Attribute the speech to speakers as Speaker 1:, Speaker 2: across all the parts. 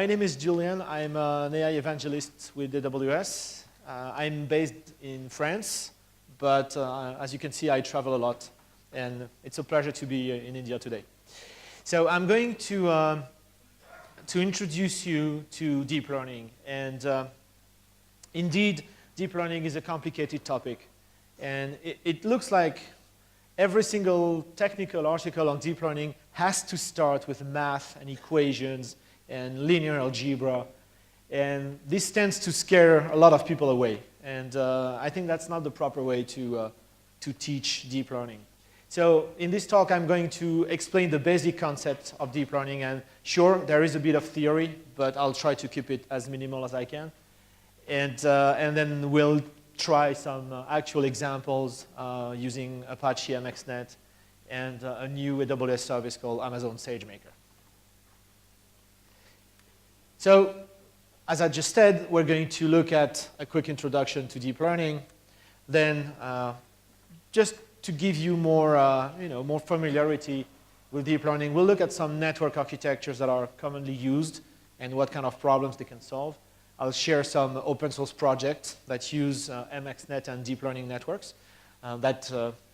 Speaker 1: My name is Julien. I'm an AI evangelist with AWS. I'm based in France, but as you can see, I travel a lot, and it's a pleasure to be in India today. So I'm going to introduce you to deep learning, and indeed, deep learning is a complicated topic, and it looks like every single technical article on deep learning has to start with math and equations and linear algebra, and this tends to scare a lot of people away, and I think that's not the proper way to teach deep learning. So in this talk, I'm going to explain the basic concept of deep learning, and sure, there is a bit of theory, but I'll try to keep it as minimal as I can, and then we'll try some actual examples using Apache MXNet and a new AWS service called Amazon SageMaker. So, as I just said, we're going to look at a quick introduction to deep learning. Then, just to give you more, more familiarity with deep learning, we'll look at some network architectures that are commonly used and what kind of problems they can solve. I'll share some open source projects that use MXNet and deep learning networks that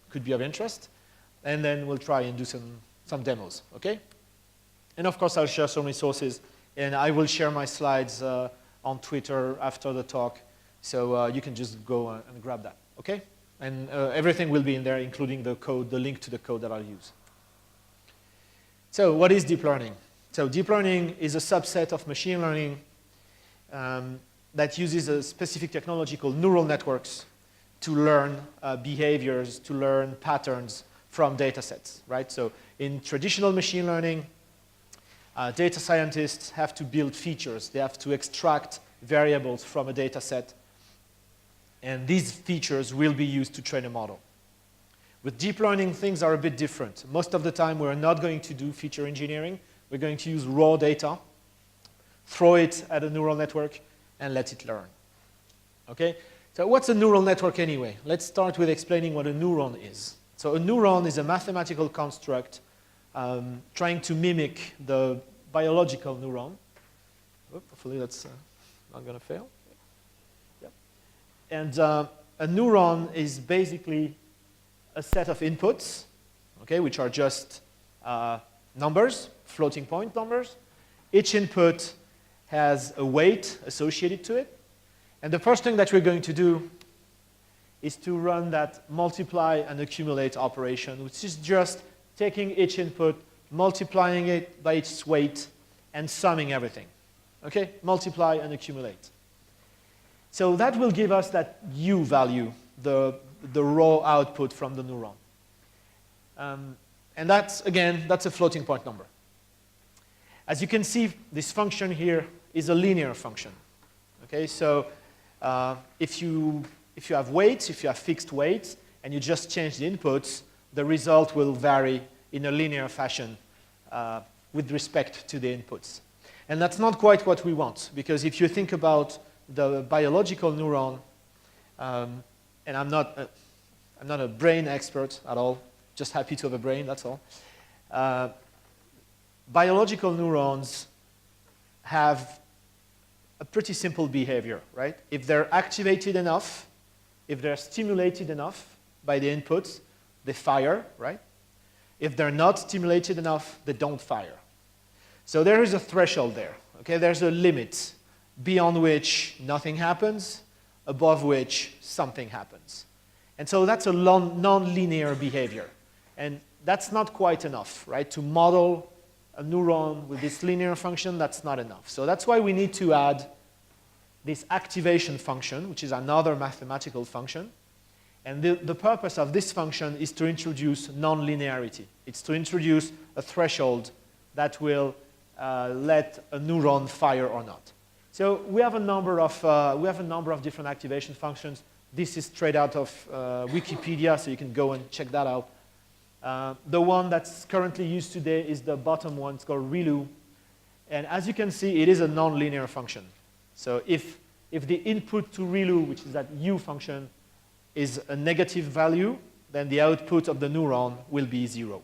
Speaker 1: could be of interest. And then we'll try and do some demos, okay? And of course, I'll share some resources. And I will share my slides on Twitter after the talk. So you can just go and grab that, okay? And everything will be in there, including the code, the link to the code that I'll use. So what is deep learning? So deep learning is a subset of machine learning that uses a specific technology called neural networks to learn behaviors, to learn patterns from data sets, right? So in traditional machine learning, data scientists have to build features. They have to extract variables from a data set, and these features will be used to train a model. With deep learning, things are a bit different. Most of the time, we're not going to do feature engineering. We're going to use raw data, throw it at a neural network, and let it learn. Okay? So what's a neural network anyway? Let's start with explaining what a neuron is. So a neuron is a mathematical construct trying to mimic the biological neuron. Hopefully that's not going to fail. Yep. And a neuron is basically a set of inputs, okay, which are just numbers, floating point numbers. Each input has a weight associated to it. And the first thing that we're going to do is to run that multiply and accumulate operation, which is just taking each input, multiplying it by its weight, and summing everything. Okay? Multiply and accumulate. So that will give us that U value, the raw output from the neuron. And that's, again, that's a floating point number. As you can see, this function here is a linear function. Okay? So if you have weights, if you have fixed weights, and you just change the inputs, the result will vary in a linear fashion with respect to the inputs. And that's not quite what we want, because if you think about the biological neuron, and I'm not a brain expert at all, just happy to have a brain, that's all. Biological neurons have a pretty simple behavior, right? If they're activated enough, if they're stimulated enough by the inputs, they fire, right? If they're not stimulated enough, they don't fire. So there is a threshold there, okay? There's a limit beyond which nothing happens, above which something happens. And so that's a non-linear behavior. And that's not quite enough, right? To model a neuron with this linear function, that's not enough. So that's why we need to add this activation function, which is another mathematical function. And the purpose of this function is to introduce non-linearity. It's to introduce a threshold that will let a neuron fire or not. So we have a number of different activation functions. This is straight out of Wikipedia, so you can go and check that out. The one that's currently used today is the bottom one. It's called ReLU. And as you can see, it is a non-linear function. So if the input to ReLU, which is that U function, is a negative value, then the output of the neuron will be 0.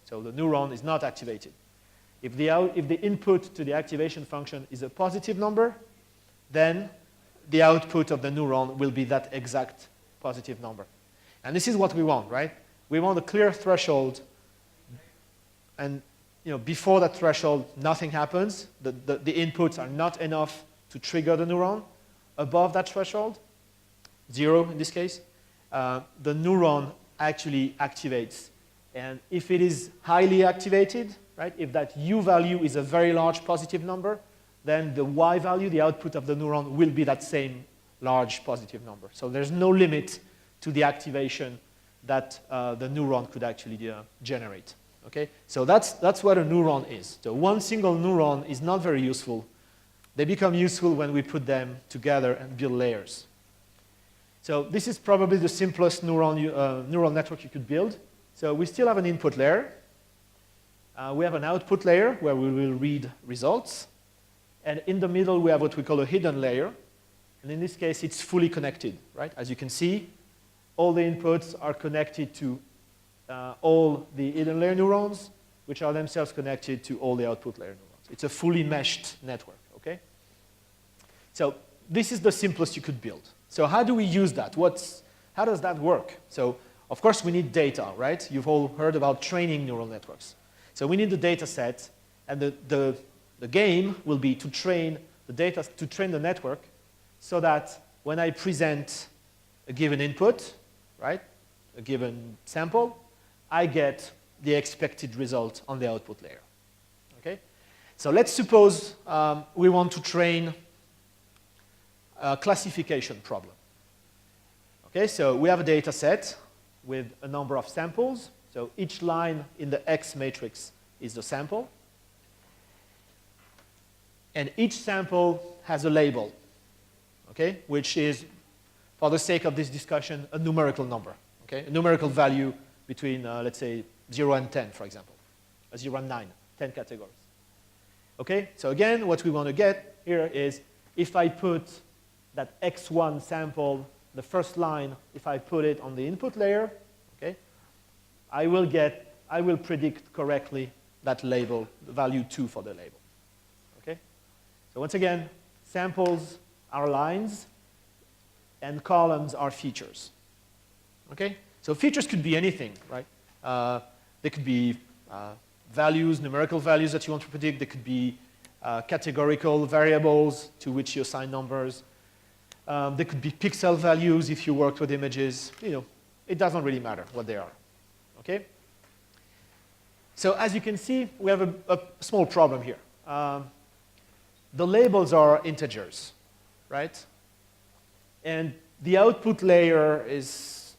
Speaker 1: So the neuron is not activated. If the input to the activation function is a positive number, then the output of the neuron will be that exact positive number. And this is what we want, right? We want a clear threshold, and before that threshold, nothing happens. The inputs are not enough to trigger the neuron. Above that threshold, 0 in this case, the neuron actually activates. And if it is highly activated, right, if that U value is a very large positive number, then the Y value, the output of the neuron, will be that same large positive number. So there's no limit to the activation that the neuron could actually generate. Okay? So that's what a neuron is. So one single neuron is not very useful. They become useful when we put them together and build layers. So this is probably the simplest neural network you could build. So we still have an input layer. We have an output layer where we will read results. And in the middle, we have what we call a hidden layer. And in this case, it's fully connected, right? As you can see, all the inputs are connected to all the hidden layer neurons, which are themselves connected to all the output layer neurons. It's a fully meshed network, okay? So this is the simplest you could build. So how do we use that? How does that work? So of course, we need data, right? You've all heard about training neural networks. So we need the data set, and the game will be to train the data, to train the network, so that when I present a given input, right, a given sample, I get the expected result on the output layer. Okay? So let's suppose we want to train a classification problem. Okay, so we have a data set with a number of samples. So each line in the X matrix is the sample. And each sample has a label, okay, which is, for the sake of this discussion, a numerical number, okay, a numerical value between, let's say, 0 and 10, for example, 0 and 9, 10 categories. Okay, so again, what we want to get here is if I put that X1 sample, the first line, if I put it on the input layer, okay, I will predict correctly that label, the value 2 for the label. Okay? So once again, samples are lines, and columns are features. Okay? So features could be anything, right? They could be values, numerical values that you want to predict. They could be categorical variables to which you assign numbers. They could be pixel values if you worked with images. It doesn't really matter what they are. Okay? So as you can see, we have a small problem here. The labels are integers, right? And the output layer is,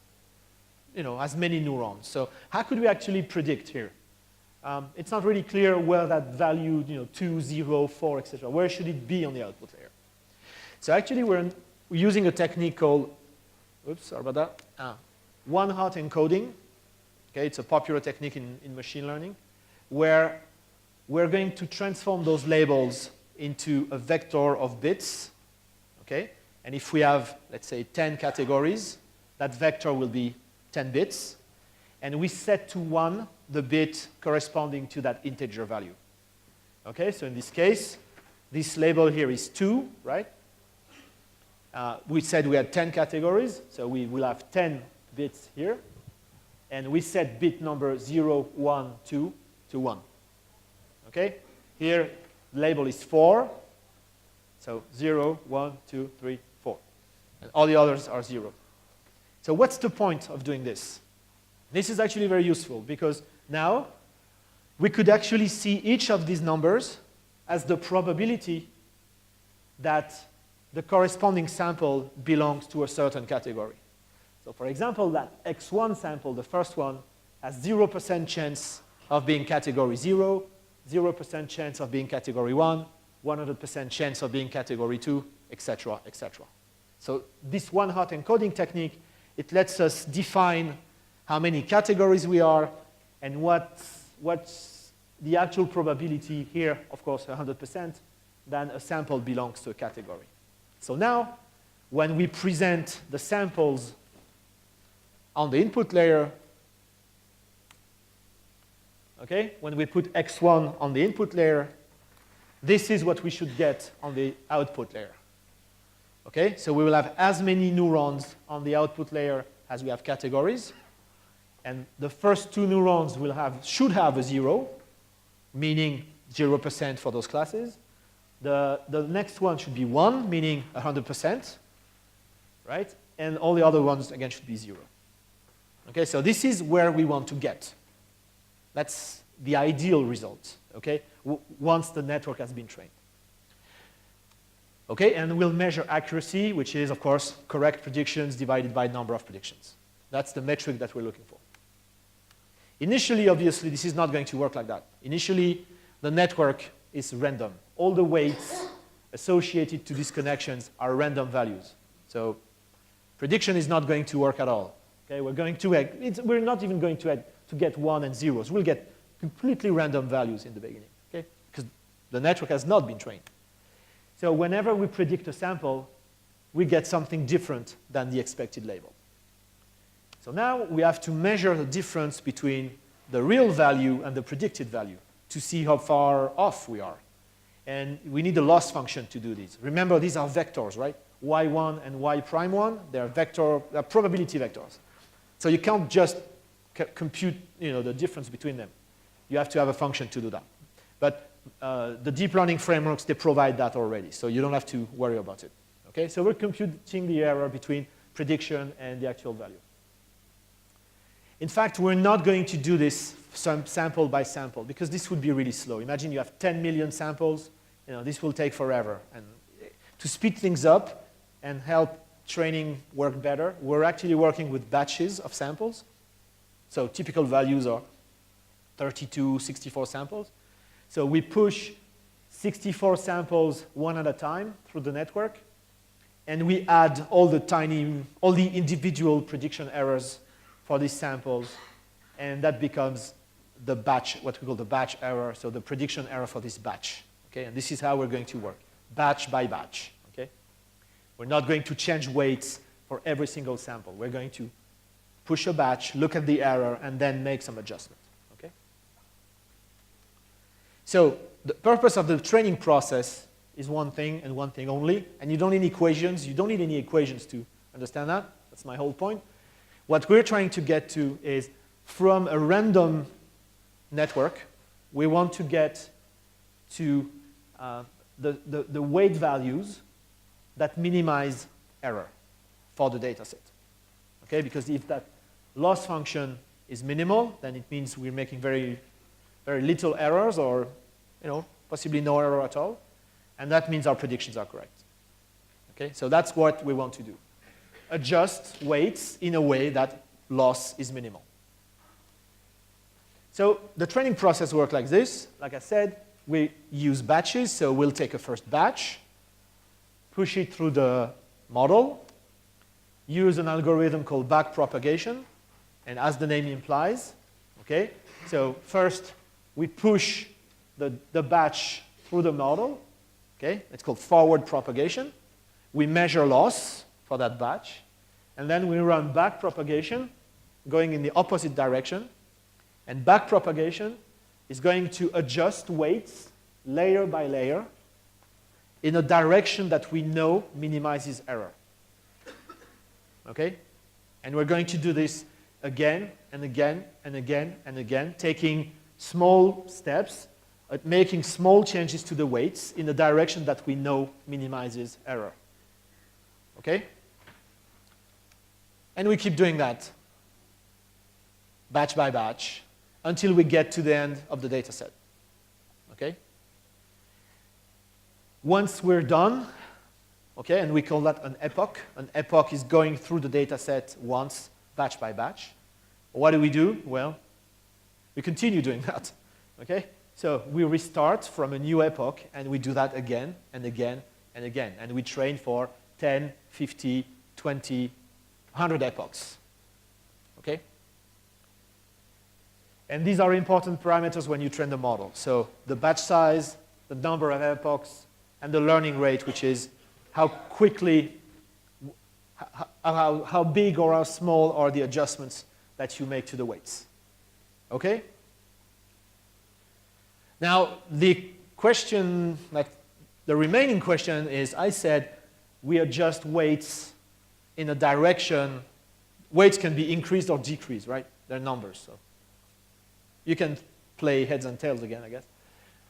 Speaker 1: has many neurons. So how could we actually predict here? It's not really clear where that value, 2, 0, 4, etc., where should it be on the output layer? So actually, we're using a technique called, oops, sorry about that, one-hot encoding. Okay, it's a popular technique in machine learning, where we're going to transform those labels into a vector of bits. Okay, and if we have, let's say, 10 categories, that vector will be 10 bits. And we set to 1 the bit corresponding to that integer value. Okay, so in this case, this label here is 2, right? We said we had 10 categories, so we will have 10 bits here. And we set bit number 0, 1, 2 to 1. Okay? Here, the label is 4. So 0, 1, 2, 3, 4. And all the others are 0. So what's the point of doing this? This is actually very useful because now we could actually see each of these numbers as the probability that the corresponding sample belongs to a certain category. So for example, that X1 sample, the first one, has 0% chance of being category 0, 0% chance of being category 1, 100% chance of being category 2, etc., etc. So this one-hot encoding technique, it lets us define how many categories we are and what's the actual probability here, of course, 100%, then a sample belongs to a category. So now, when we present the samples on the input layer, okay, when we put x1 on the input layer, this is what we should get on the output layer. Okay, so we will have as many neurons on the output layer as we have categories. And the first two neurons should have a 0, meaning 0% for those classes. The next one should be 1, meaning 100%, right? And all the other ones, again, should be 0. Okay, so this is where we want to get. That's the ideal result, okay, once the network has been trained. Okay, and we'll measure accuracy, which is, of course, correct predictions divided by number of predictions. That's the metric that we're looking for. Initially, obviously, this is not going to work like that. Initially, the network is random. All the weights associated to these connections are random values. So prediction is not going to work at all. Okay, we're not even going to get 1 and zeros. We'll get completely random values in the beginning, okay? Because the network has not been trained. So whenever we predict a sample, we get something different than the expected label. So now we have to measure the difference between the real value and the predicted value to see how far off we are. And we need a loss function to do this. Remember, these are vectors, right? Y1 and Y prime 1, they're probability vectors. So you can't just compute, the difference between them. You have to have a function to do that. But the deep learning frameworks, they provide that already, so you don't have to worry about it. Okay, so we're computing the error between prediction and the actual value. In fact, we're not going to do this sample by sample because this would be really slow. Imagine you have 10 million samples. This will take forever. And to speed things up and help training work better, we're actually working with batches of samples. So typical values are 32, 64 samples. So we push 64 samples one at a time through the network, and we add all the individual prediction errors for these samples, and that becomes the batch, what we call the batch error, so the prediction error for this batch. Okay, and this is how we're going to work, batch by batch. Okay, we're not going to change weights for every single sample. We're going to push a batch, look at the error, and then make some adjustment. Okay. So the purpose of the training process is one thing and one thing only, and you don't need equations. You don't need any equations to understand that. That's my whole point. What we're trying to get to is from a random network, we want to get to the weight values that minimize error for the data set. Okay, because if that loss function is minimal, then it means we're making very, very little errors or possibly no error at all. And that means our predictions are correct. Okay, so that's what we want to do. Adjust weights in a way that loss is minimal. So the training process works like this. Like I said, we use batches. So we'll take a first batch, push it through the model, use an algorithm called backpropagation. And as the name implies, okay, so first we push the batch through the model. Okay, it's called forward propagation. We measure loss for that batch. And then we run backpropagation going in the opposite direction. And backpropagation is going to adjust weights layer by layer in a direction that we know minimizes error. Okay? And we're going to do this again and again and again and again, taking small steps, making small changes to the weights in the direction that we know minimizes error. Okay? And we keep doing that, batch by batch, until we get to the end of the data set. Okay? Once we're done, okay, and we call that an epoch. An epoch is going through the data set once, batch by batch. What do? Well, we continue doing that. Okay? So we restart from a new epoch, and we do that again and again and again. And we train for 10, 50, 20, 100 epochs. Okay? And these are important parameters when you train the model. So the batch size, the number of epochs, and the learning rate, which is how quickly, how big or how small are the adjustments that you make to the weights. Okay? Now, the question, like the remaining question is, I said we adjust weights in a direction. Weights can be increased or decreased, right? They're numbers. So you can play heads and tails again, I guess.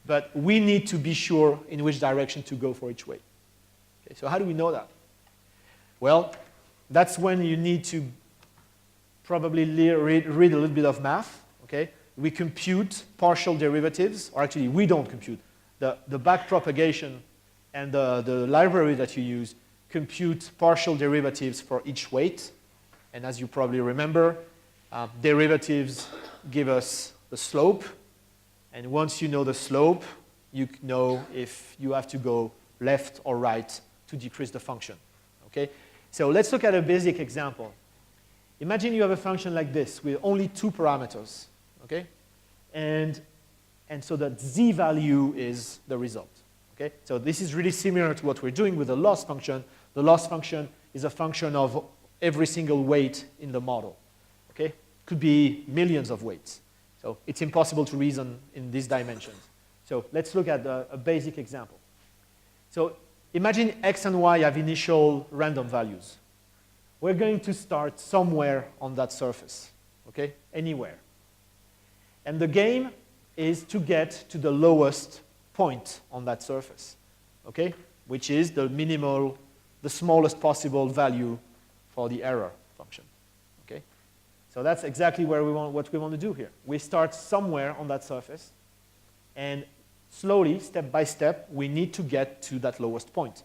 Speaker 1: But we need to be sure in which direction to go for each weight. Okay, so how do we know that? Well, that's when you need to probably read a little bit of math. Okay? We compute partial derivatives, or actually we don't compute. The back propagation and the library that you use compute partial derivatives for each weight. And as you probably remember, derivatives give us the slope. And once you know the slope, you know if you have to go left or right to decrease the function. Okay? So let's look at a basic example. Imagine you have a function like this with only 2 parameters. Okay? And so that z value is the result. Okay? So this is really similar to what we're doing with the loss function. The loss function is a function of every single weight in the model. Okay? Could be millions of weights. So it's impossible to reason in these dimensions. So let's look at a basic example. So imagine x and y have initial random values. We're going to start somewhere on that surface, okay? Anywhere. And the game is to get to the lowest point on that surface, okay? Which is the minimal, the smallest possible value for the error function, okay? So that's exactly what we want to do here. We start somewhere on that surface, and slowly, step by step, we need to get to that lowest point,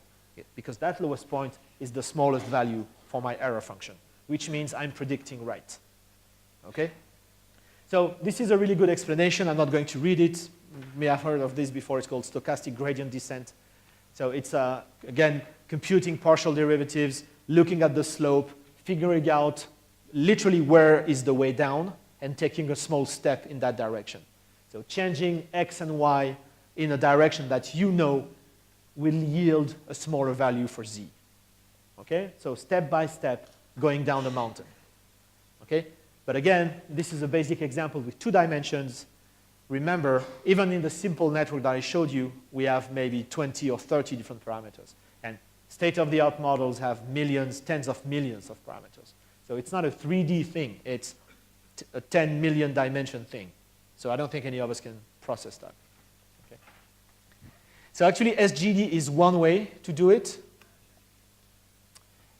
Speaker 1: because that lowest point is the smallest value for my error function, which means I'm predicting right. Okay? So this is a really good explanation. I'm not going to read it. You may have heard of this before. It's called stochastic gradient descent. So it's, again, computing partial derivatives, looking at the slope, figuring out literally where is the way down, and taking a small step in that direction. So changing x and y in a direction that you know will yield a smaller value for z. Okay? So step by step, going down the mountain. Okay? But again, this is a basic example with 2 dimensions. Remember, even in the simple network that I showed you, we have maybe 20 or 30 different parameters. And state-of-the-art models have millions, tens of millions of parameters. So it's not a 3D thing. It's a 10 million dimension thing. So I don't think any of us can process that. Okay. So actually, SGD is one way to do it.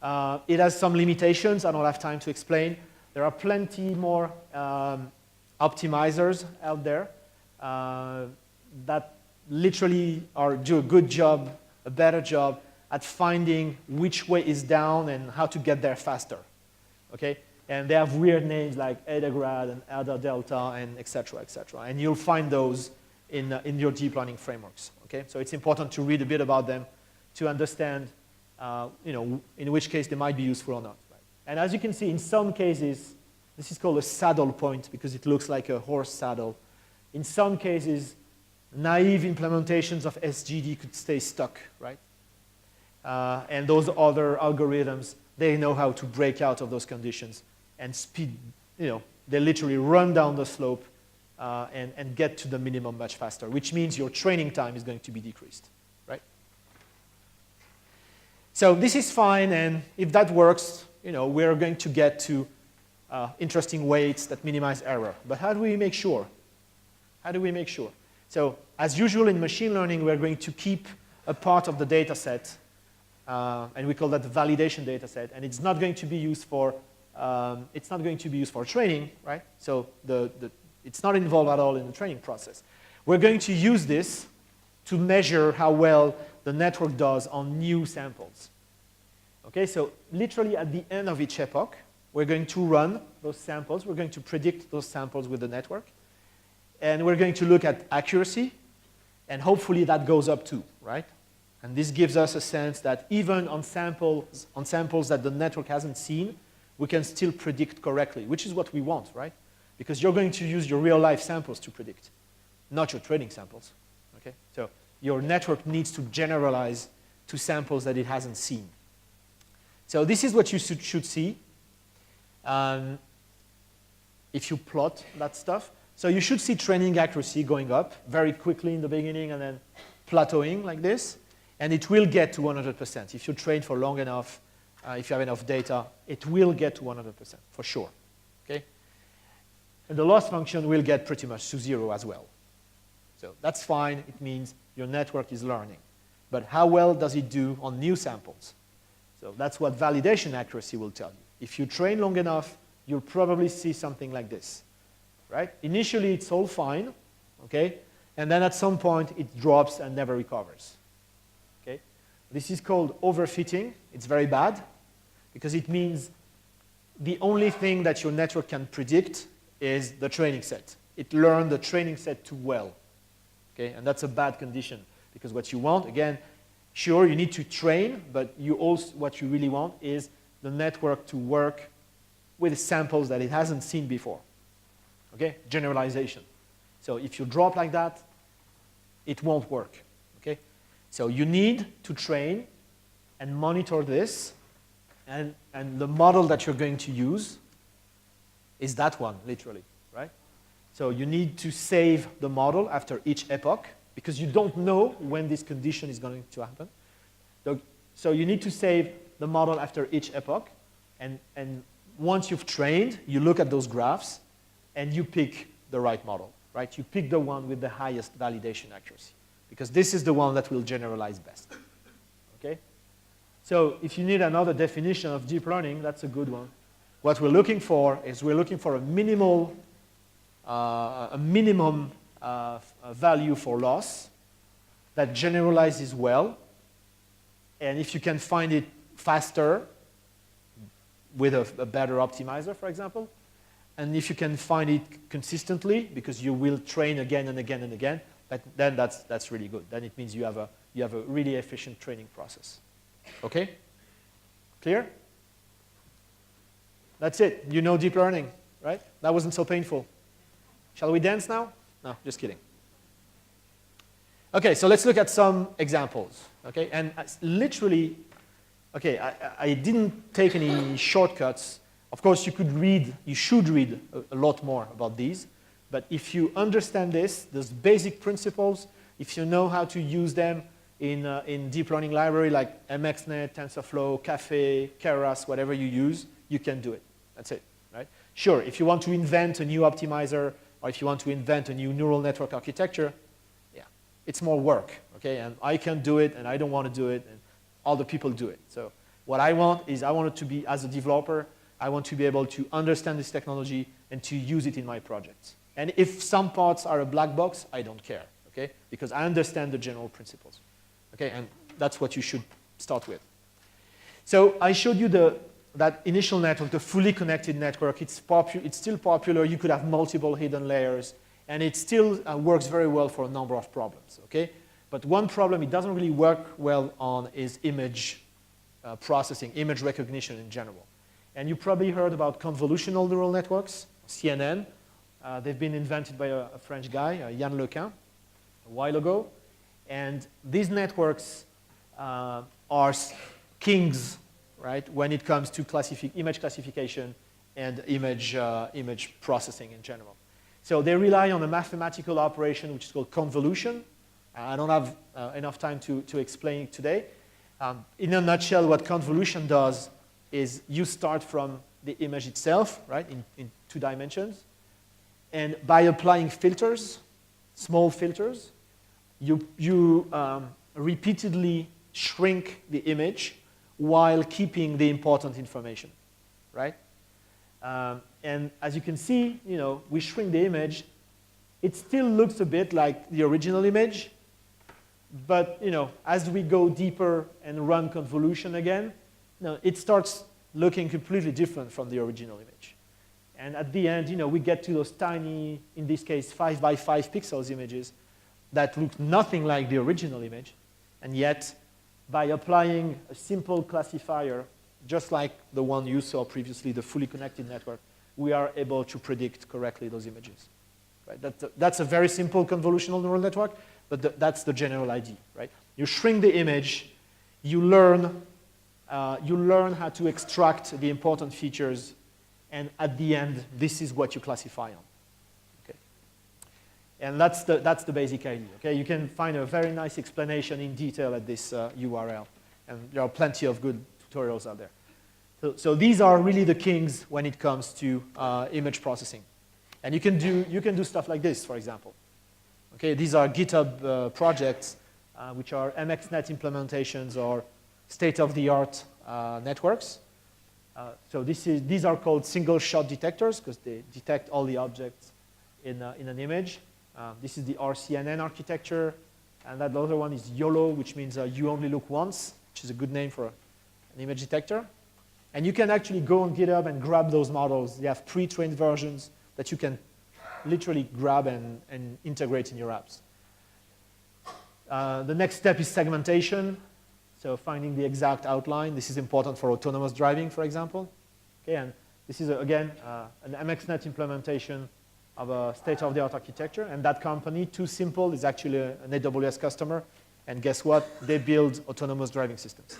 Speaker 1: It has some limitations. I don't have time to explain. There are plenty more optimizers out there that literally do a good job, a better job at finding which way is down and how to get there faster. Okay? And they have weird names like Adagrad and Ada Delta and et cetera, et cetera. And you'll find those in your deep learning frameworks. Okay? So it's important to read a bit about them to understand in which case they might be useful or not. Right? And as you can see, in some cases, this is called a saddle point because it looks like a horse saddle. In some cases, naive implementations of SGD could stay stuck, right? And those other algorithms, they know how to break out of those conditions and speed, they literally run down the slope and get to the minimum much faster, which means your training time is going to be decreased, right? So this is fine, and if that works, we're going to get to interesting weights that minimize error. But how do we make sure? How do we make sure? So as usual in machine learning, we're going to keep a part of the data set, and we call that the validation data set, and it's not going to be used for training, right? So it's not involved at all in the training process. We're going to use this to measure how well the network does on new samples. Okay, so literally at the end of each epoch, we're going to run those samples. We're going to predict those samples with the network. And we're going to look at accuracy, and hopefully that goes up too, right? And this gives us a sense that even on samples that the network hasn't seen, we can still predict correctly, which is what we want, right? Because you're going to use your real-life samples to predict, not your training samples. Okay? So your network needs to generalize to samples that it hasn't seen. So this is what you should see if you plot that stuff. So you should see training accuracy going up very quickly in the beginning and then plateauing like this. And it will get to 100%. If you train for long enough, if you have enough data, it will get to 100% for sure. Okay? And the loss function will get pretty much to 0 as well. So that's fine. It means your network is learning. But how well does it do on new samples? So that's what validation accuracy will tell you. If you train long enough, you'll probably see something like this. Right? Initially, it's all fine. Okay? And then at some point, it drops and never recovers. Okay? This is called overfitting. It's very bad because it means the only thing that your network can predict is the training set. It learned the training set too well. Okay? And that's a bad condition because what you want, again, sure, you need to train, but you also, what you really want is the network to work with samples that it hasn't seen before. Okay? Generalization. So if you drop like that, it won't work. Okay? So you need to train and monitor this, and the model that you're going to use is that one, literally, right? So you need to save the model after each epoch, because you don't know when this condition is going to happen. So you need to save the model after each epoch, and once you've trained, you look at those graphs, and you pick the right model, right? You pick the one with the highest validation accuracy, because this is the one that will generalize best, okay? So if you need another definition of deep learning, that's a good one. What we're looking for is we're looking for a minimum value for loss that generalizes well, and if you can find it faster with a better optimizer, for example, and if you can find it consistently, because you will train again and again and again, then that's really good. Then it means you have a really efficient training process. Okay? Clear? That's it. You know deep learning, right? That wasn't so painful. Shall we dance now? No, just kidding. Okay, so let's look at some examples. Okay, and literally, okay, I didn't take any shortcuts. Of course, you should read a lot more about these. But if you understand this, those basic principles, if you know how to use them in deep learning library like MXNet, TensorFlow, Caffe, Keras, whatever you use, you can do it. That's it, right? Sure, if you want to invent a new optimizer or if you want to invent a new neural network architecture, yeah, it's more work, okay? And I can't do it, and I don't want to do it, and other people do it. So what I want is I want it to be, as a developer, I want to be able to understand this technology and to use it in my projects. And if some parts are a black box, I don't care, okay? Because I understand the general principles, okay? And that's what you should start with. So I showed you that initial network, the fully connected network. It's still popular. You could have multiple hidden layers, and it still works very well for a number of problems, okay? But one problem it doesn't really work well on is image processing, image recognition in general. And you probably heard about convolutional neural networks, CNN. They've been invented by a French guy, Yann Lequin, a while ago. And these networks are kings, right, when it comes to image classification and image processing in general. So they rely on a mathematical operation which is called convolution. I don't have enough time to explain it today. In a nutshell, what convolution does is you start from the image itself, right, in 2 dimensions. And by applying filters, small filters, you repeatedly shrink the image while keeping the important information, right? And as you can see, we shrink the image. It still looks a bit like the original image, but as we go deeper and run convolution again, it starts looking completely different from the original image. And at the end, we get to those tiny, in this case, 5 by 5 pixels images that look nothing like the original image, and yet, by applying a simple classifier, just like the one you saw previously, the fully connected network, we are able to predict correctly those images. Right? That's a very simple convolutional neural network, but that's the general idea. Right? You shrink the image, you learn how to extract the important features, and at the end, this is what you classify on. Okay. And that's the basic idea. Okay, you can find a very nice explanation in detail at this URL, and there are plenty of good tutorials out there. So these are really the kings when it comes to image processing, and you can do stuff like this, for example. Okay, these are GitHub projects which are MXNet implementations or state-of-the-art networks. So these are called single-shot detectors because they detect all the objects in an image. This is the RCNN architecture, and that other one is YOLO, which means you only look once, which is a good name for an image detector. And you can actually go on GitHub and grab those models. They have pre-trained versions that you can literally grab and integrate in your apps. The next step is segmentation. So finding the exact outline. This is important for autonomous driving, for example. Okay, and this is, again, an MXNet implementation of a state-of-the-art architecture. And that company, Too Simple, is actually an AWS customer. And guess what? They build autonomous driving systems.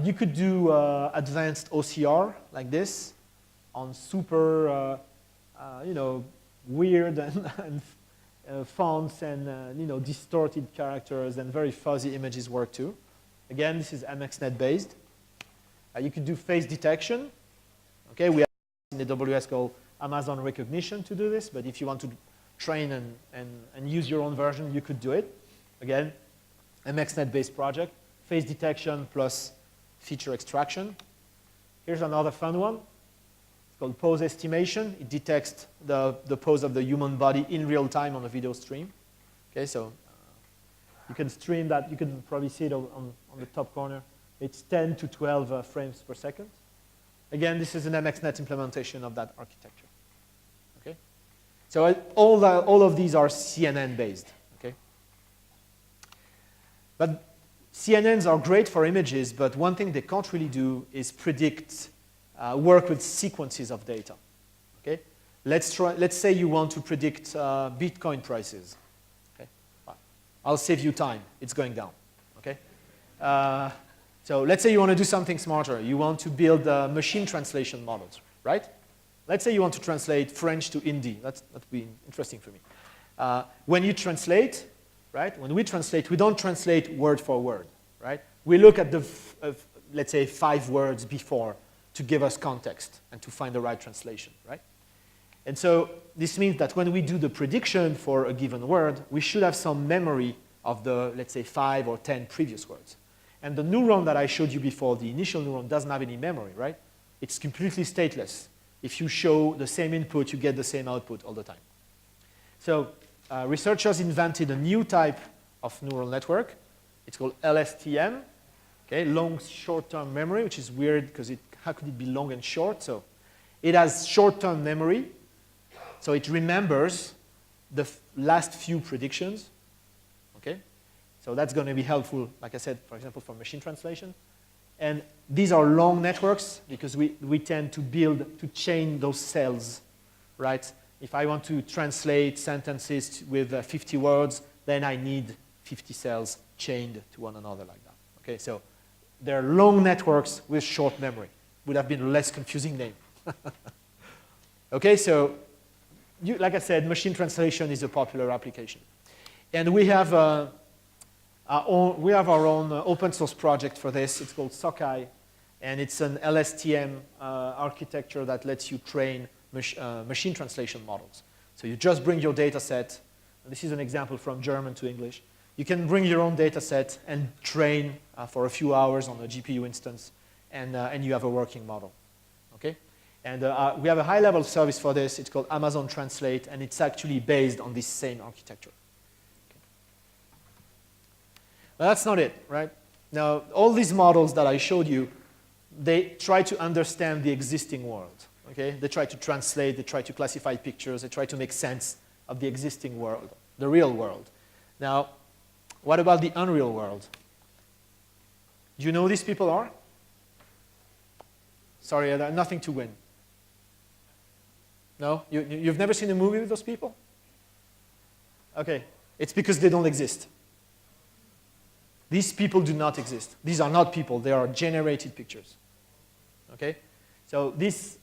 Speaker 1: You could do advanced OCR like this on super, weird and fonts and distorted characters and very fuzzy images work too. Again, this is MXNet based. You could do face detection. Okay, we have in AWS called Amazon Recognition to do this, but if you want to train and use your own version, you could do it. Again, MXNet based project, face detection plus feature extraction. Here's another fun one. It's called pose estimation. It detects the pose of the human body in real time on a video stream. Okay, so you can stream that. You can probably see it on the top corner. It's 10 to 12 frames per second. Again, this is an MXNet implementation of that architecture. Okay, so all of these are CNN based. Okay, but CNNs are great for images, but one thing they can't really do is predict, work with sequences of data. Okay, let's say you want to predict Bitcoin prices. Okay, I'll save you time. It's going down. Okay, so let's say you want to do something smarter. You want to build machine translation models, right? Let's say you want to translate French to Hindi. That'd be interesting for me. When you translate, right? When we translate, we don't translate word for word, right? We look at the, let's say, 5 words before to give us context and to find the right translation, right? And so this means that when we do the prediction for a given word, we should have some memory of the, let's say, 5 or 10 previous words. And the neuron that I showed you before, the initial neuron, doesn't have any memory, right? It's completely stateless. If you show the same input, you get the same output all the time. So researchers invented a new type of neural network. It's called LSTM, okay, long short-term memory, which is weird because how could it be long and short? So it has short-term memory, so it remembers the last few predictions, okay? So that's going to be helpful, like I said, for example, for machine translation. And these are long networks because we tend to chain those cells, right? If I want to translate sentences with 50 words, then I need 50 cells chained to one another like that. Okay, so they're long networks with short memory. Would have been a less confusing name. Okay, so like I said, machine translation is a popular application. And we have our own open source project for this. It's called Sakai, and it's an LSTM architecture that lets you train machine translation models. So you just bring your data set. This is an example from German to English. You can bring your own data set and train for a few hours on a GPU instance, and you have a working model. Okay? And we have a high-level service for this. It's called Amazon Translate, and it's actually based on this same architecture. Okay. But that's not it, right? Now, all these models that I showed you, they try to understand the existing world. Okay? They try to translate, they try to classify pictures, they try to make sense of the existing world, the real world. Now, what about the unreal world? Do you know who these people are? Sorry, nothing to win. No? You've never seen a movie with those people? Okay, it's because they don't exist. These people do not exist. These are not people, they are generated pictures. Okay? So this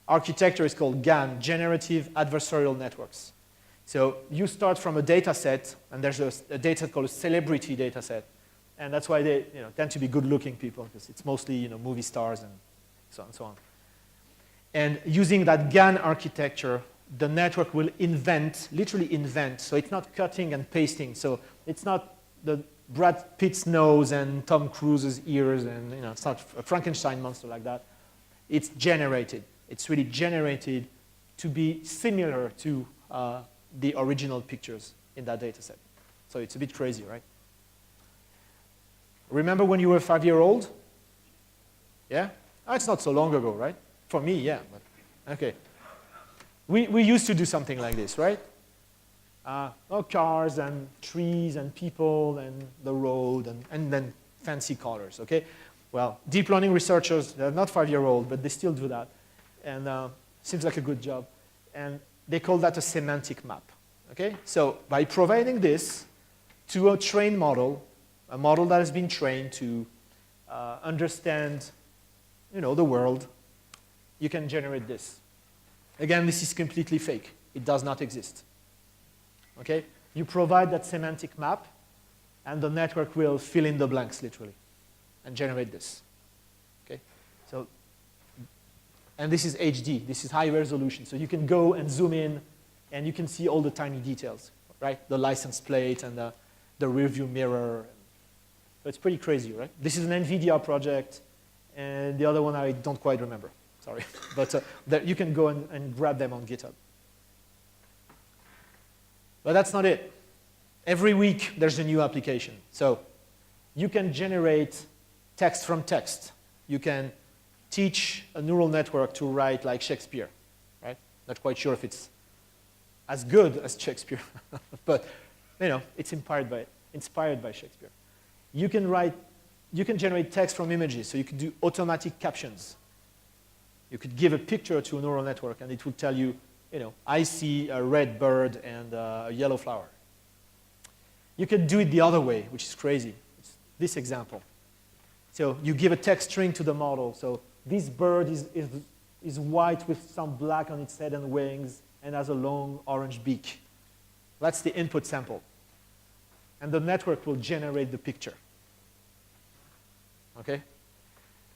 Speaker 1: architecture is called GAN, Generative Adversarial Networks. So you start from a data set, and there's a data set called a celebrity data set. And that's why they tend to be good-looking people, because it's mostly movie stars and so on and so on. And using that GAN architecture, the network will invent, literally invent. So it's not cutting and pasting. So it's not the Brad Pitt's nose and Tom Cruise's ears, and it's not a Frankenstein monster like that. It's generated. It's really generated to be similar to the original pictures in that data set. So it's a bit crazy, right? Remember when you were 5-year-old? Yeah? Oh, it's not so long ago, right? For me, yeah. But, okay. We used to do something like this, right? Cars and trees and people and the road and then fancy colors, okay? Well, deep learning researchers, they're not 5-year-old, but they still do that. And seems like a good job. And they call that a semantic map, okay? So by providing this to a trained model, a model that has been trained to understand, the world, you can generate this. Again, this is completely fake. It does not exist. Okay? You provide that semantic map, and the network will fill in the blanks, literally, and generate this. Okay? So, and this is HD. This is high resolution. So you can go and zoom in, and you can see all the tiny details, right? The license plate and the rear view mirror. So it's pretty crazy, right? This is an NVIDIA project, and the other one I don't quite remember. Sorry. But you can go and grab them on GitHub. But that's not it. Every week, there's a new application. So you can generate text from text. You can teach a neural network to write like Shakespeare, right? Not quite sure if it's as good as Shakespeare, but it's inspired by Shakespeare. You can generate text from images, so you can do automatic captions. You could give a picture to a neural network, and it will tell you, I see a red bird and a yellow flower. You can do it the other way, which is crazy. It's this example. So you give a text string to the model. So this bird is white with some black on its head and wings and has a long orange beak. That's the input sample. And the network will generate the picture. Okay?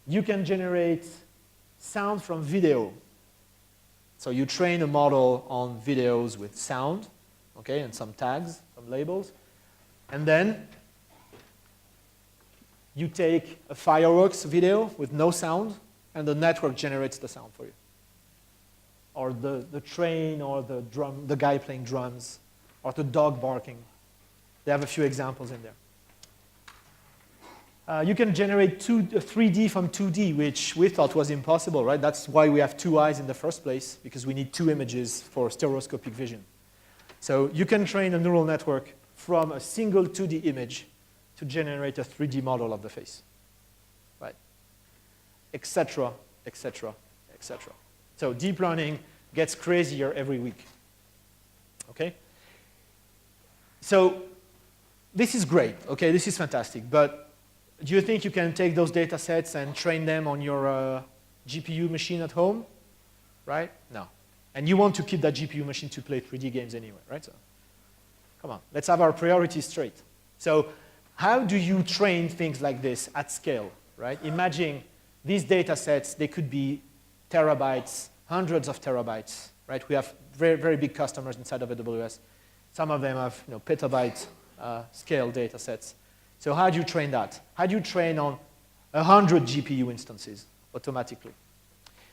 Speaker 1: You can generate sound from video. So you train a model on videos with sound, okay, and some tags, some labels. And then you take a fireworks video with no sound, and the network generates the sound for you. Or the train, or the guy playing drums, or the dog barking. They have a few examples in there. You can generate 3D from 2D, which we thought was impossible, right? That's why we have 2 eyes in the first place, because we need 2 images for stereoscopic vision. So you can train a neural network from a single 2D image to generate a 3D model of the face, right? Etc., etc., etc. So deep learning gets crazier every week, okay? So this is great, okay? This is fantastic, but do you think you can take those data sets and train them on your GPU machine at home? Right? No. And you want to keep that GPU machine to play 3D games anyway, right? So, come on, let's have our priorities straight. So how do you train things like this at scale, right? Imagine these data sets, they could be terabytes, hundreds of terabytes, right? We have very, very big customers inside of AWS. Some of them have petabyte scale data sets. So how do you train that? How do you train on 100 GPU instances automatically?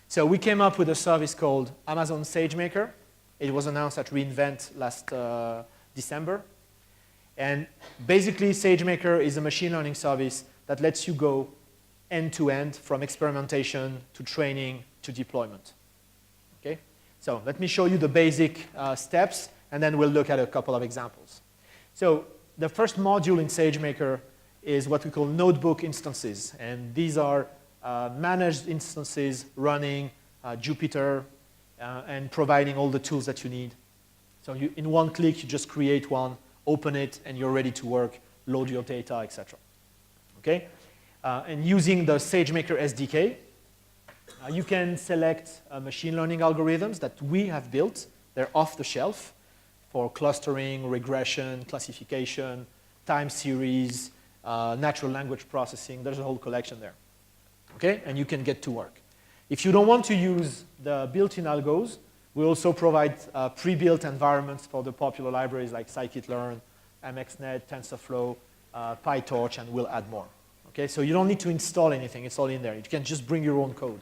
Speaker 1: So we came up with a service called Amazon SageMaker. It was announced at reInvent last December. And basically, SageMaker is a machine learning service that lets you go end-to-end from experimentation to training to deployment. Okay? So let me show you the basic steps, and then we'll look at a couple of examples. So the first module in SageMaker is what we call notebook instances. And these are managed instances running Jupyter and providing all the tools that you need. So in one click, you just create one, open it, and you're ready to work, load your data, etc. Okay? And using the SageMaker SDK, you can select machine learning algorithms that we have built. They're off the shelf for clustering, regression, classification, time series, natural language processing. There's a whole collection there. Okay? And you can get to work. If you don't want to use the built-in algos, we also provide pre-built environments for the popular libraries like scikit-learn, MXNet, TensorFlow, PyTorch, and we'll add more. Okay? So you don't need to install anything. It's all in there. You can just bring your own code.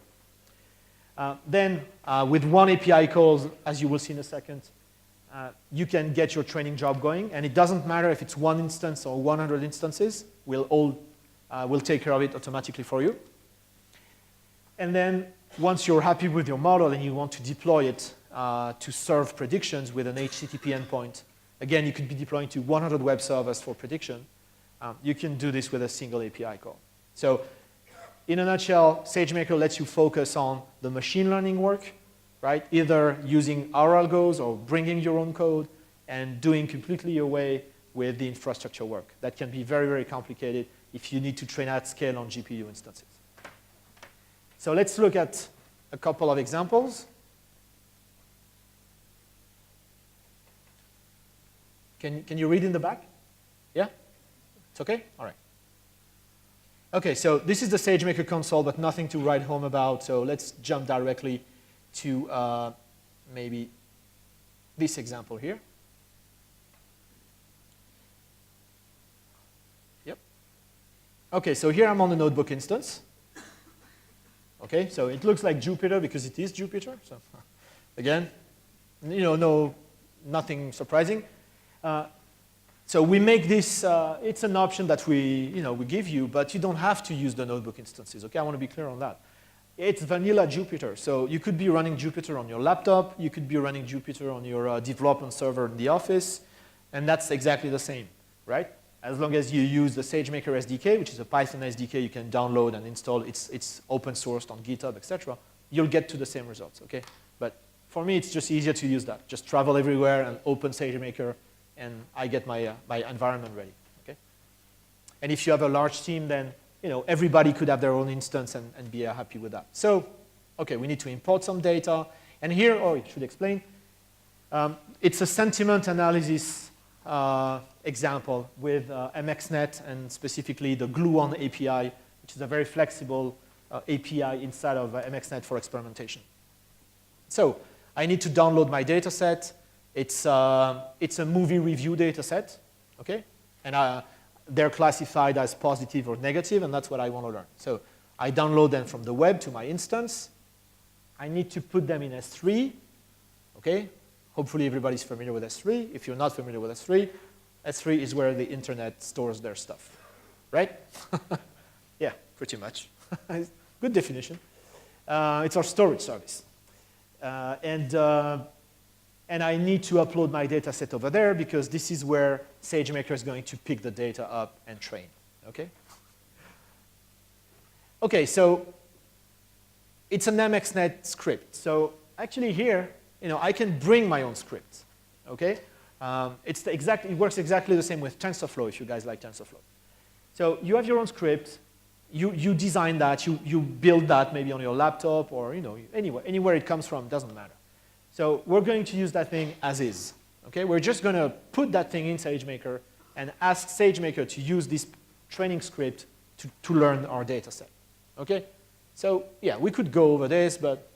Speaker 1: Then, with one API call, as you will see in a second, you can get your training job going. And it doesn't matter if it's 1 instance or 100 instances. We'll take care of it automatically for you. And then, once you're happy with your model and you want to deploy it to serve predictions with an HTTP endpoint, again, you could be deploying to 100 web servers for prediction. You can do this with a single API call. So, in a nutshell, SageMaker lets you focus on the machine learning work, right? Either using our algos or bringing your own code and doing completely your way with the infrastructure work. That can be very, very complicated if you need to train at scale on GPU instances. So let's look at a couple of examples. Can you read in the back? Yeah? It's okay? All right. Okay, so this is the SageMaker console, but nothing to write home about. So let's jump directly to maybe this example here. Yep. Okay, so here I'm on the notebook instance. Okay, so it looks like Jupyter because it is Jupyter. So again, nothing surprising. So we make this, it's an option that we give you, but you don't have to use the notebook instances, okay? I want to be clear on that. It's vanilla Jupyter, so you could be running Jupyter on your laptop, you could be running Jupyter on your development server in the office, and that's exactly the same, right? As long as you use the SageMaker SDK, which is a Python SDK you can download and install, it's open sourced on GitHub, etc., you'll get to the same results, okay? But for me, it's just easier to use that. Just travel everywhere and open SageMaker, and I get my environment ready, okay? And if you have a large team, then everybody could have their own instance and be happy with that. So, okay, we need to import some data. And here, I should explain, it's a sentiment analysis example with MXNet and specifically the Gluon API, which is a very flexible API inside of MXNet for experimentation. So, I need to download my data set. It's a movie review data set, okay? And they're classified as positive or negative, and that's what I want to learn. So I download them from the web to my instance. I need to put them in S3, okay? Hopefully everybody's familiar with S3. If you're not familiar with S3, S3 is where the internet stores their stuff, right? Yeah, pretty much. Good definition. It's our storage service. And I need to upload my data set over there because this is where SageMaker is going to pick the data up and train, okay? Okay, so it's an MXNet script. So actually here, I can bring my own script, okay? It works exactly the same with TensorFlow if you guys like TensorFlow. So you have your own script. You design that. You build that maybe on your laptop or anywhere it comes from, doesn't matter. So we're going to use that thing as is. Okay? We're just going to put that thing in SageMaker and ask SageMaker to use this training script to learn our data set. Okay? So yeah, we could go over this, but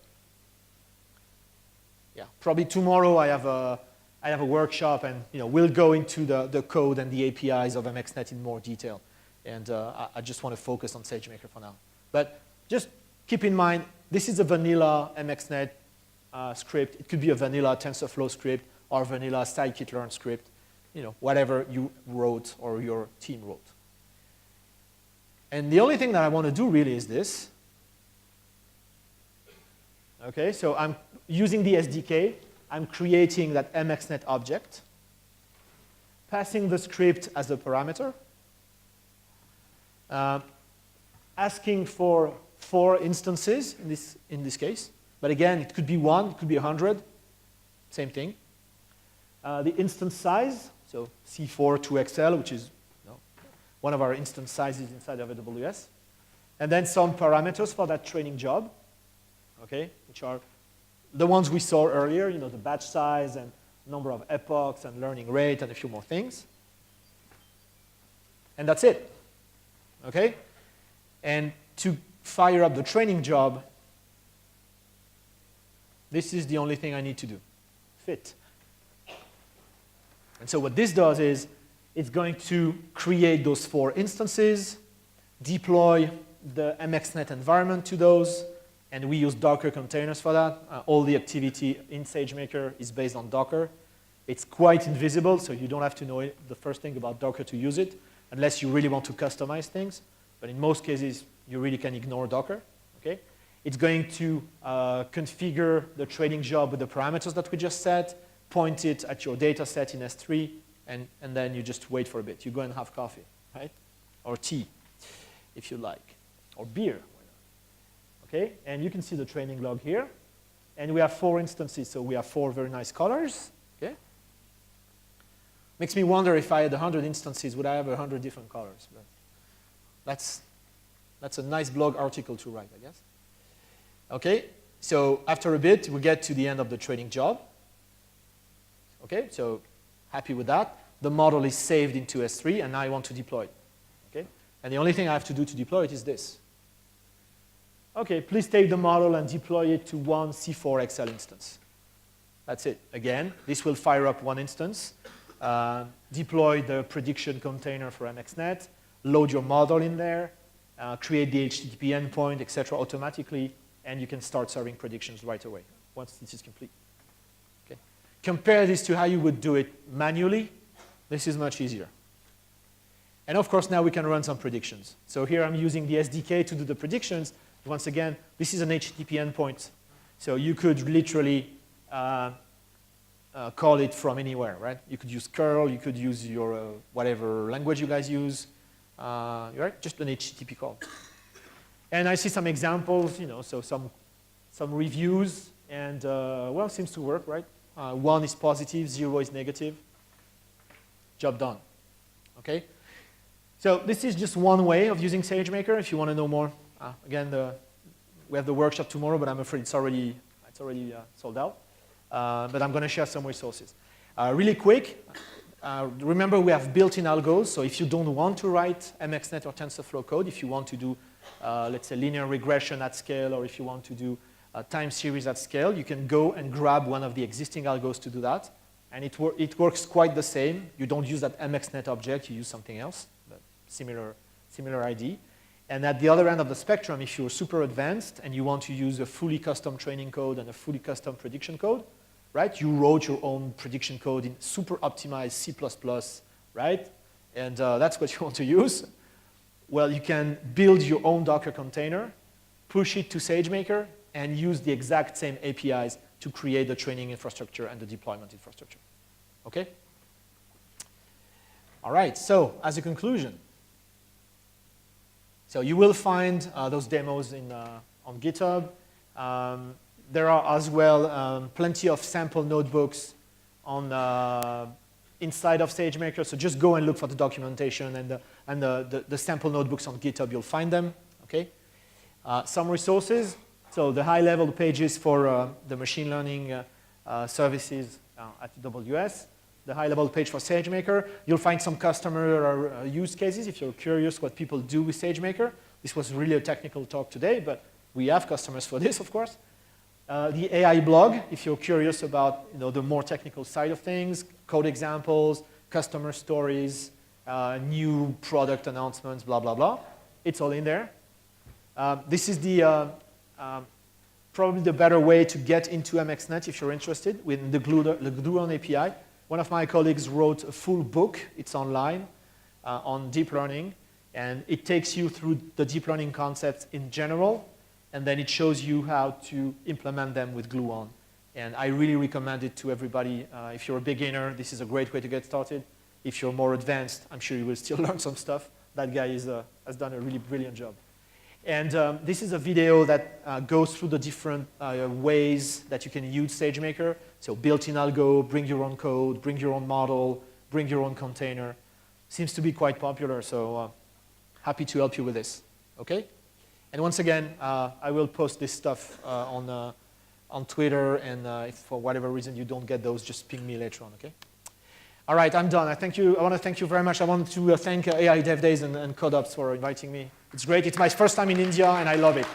Speaker 1: yeah, probably tomorrow I have a workshop and we'll go into the code and the APIs of MXNet in more detail. And I just want to focus on SageMaker for now. But just keep in mind, this is a vanilla MXNet script. It could be a vanilla TensorFlow script or vanilla scikit-learn script, whatever you wrote or your team wrote. And the only thing that I want to do really is this. Okay, so I'm using the SDK. I'm creating that MXNet object, passing the script as a parameter, asking for 4 instances in this case. But again, it could be 1, it could be 100, same thing. The instance size, so C4 to XL, which is one of our instance sizes inside of AWS. And then some parameters for that training job, okay, which are the ones we saw earlier, the batch size and number of epochs and learning rate and a few more things. And that's it, okay? And to fire up the training job, this is the only thing I need to do, fit. And so what this does is it's going to create those 4 instances, deploy the MXNet environment to those, and we use Docker containers for that. All the activity in SageMaker is based on Docker. It's quite invisible, so you don't have to know the first thing about Docker to use it, unless you really want to customize things. But in most cases, you really can ignore Docker. Okay? It's going to configure the training job with the parameters that we just set, point it at your data set in S3, and then you just wait for a bit. You go and have coffee, right? Or tea, if you like, or beer. Okay? And you can see the training log here. And we have 4 instances, so we have 4 very nice colors. Okay? Makes me wonder if I had 100 instances, would I have 100 different colors? But that's a nice blog article to write, I guess. Okay, so after a bit, we get to the end of the training job. Okay, so happy with that. The model is saved into S3, and now I want to deploy it. Okay, and the only thing I have to do to deploy it is this. Okay, please take the model and deploy it to one C4XL instance. That's it. Again, this will fire up one instance, deploy the prediction container for MXNet, load your model in there, create the HTTP endpoint, etc. automatically, and you can start serving predictions right away once this is complete. Okay. Compare this to how you would do it manually. This is much easier. And of course, now we can run some predictions. So here I'm using the SDK to do the predictions. Once again, this is an HTTP endpoint. So you could literally call it from anywhere, right? You could use curl, you could use your whatever language you guys use, right? Just an HTTP call. And I see some examples, you know, so some reviews, and well, it seems to work, right? 1 is positive, 0 is negative. Job done. Okay? So this is just one way of using SageMaker. If you want to know more, again, we have the workshop tomorrow, but I'm afraid it's already sold out. But I'm going to share some resources. Really quick, remember we have built-in algos. So if you don't want to write MXNet or TensorFlow code, if you want to do, let's say, linear regression at scale, or if you want to do time series at scale, you can go and grab one of the existing algos to do that. And it works quite the same. You don't use that MXNet object. You use something else, but similar ID. And at the other end of the spectrum, if you're super advanced and you want to use a fully custom training code and a fully custom prediction code, right? You wrote your own prediction code in super optimized C++, right? And that's what you want to use. Well, you can build your own Docker container, push it to SageMaker, and use the exact same APIs to create the training infrastructure and the deployment infrastructure. Okay? All right, so as a conclusion, so you will find those demos on GitHub. There are as well plenty of sample notebooks on inside of SageMaker. So just go and look for the documentation and the sample notebooks on GitHub. You'll find them. Okay. Some resources. So the high-level pages for the machine learning services at AWS. The high-level page for SageMaker. You'll find some customer use cases if you're curious what people do with SageMaker. This was really a technical talk today, but we have customers for this, of course. The AI blog, if you're curious about the more technical side of things, code examples, customer stories, new product announcements, blah, blah, blah. It's all in there. This is probably the better way to get into MXNet if you're interested with the Gluon API. One of my colleagues wrote a full book. It's online on deep learning. And it takes you through the deep learning concepts in general. And then it shows you how to implement them with Gluon. And I really recommend it to everybody. If you're a beginner, this is a great way to get started. If you're more advanced, I'm sure you will still learn some stuff. That guy has done a really brilliant job. And this is a video that goes through the different ways that you can use SageMaker. So built-in algo, bring your own code, bring your own model, bring your own container. Seems to be quite popular, so happy to help you with this. Okay? And once again, I will post this stuff on on Twitter, and if for whatever reason you don't get those, just ping me later on, okay? All right, I'm done. I want to thank you very much. I want to thank AI Dev Days and CodeOps for inviting me. It's great. It's my first time in India, and I love it.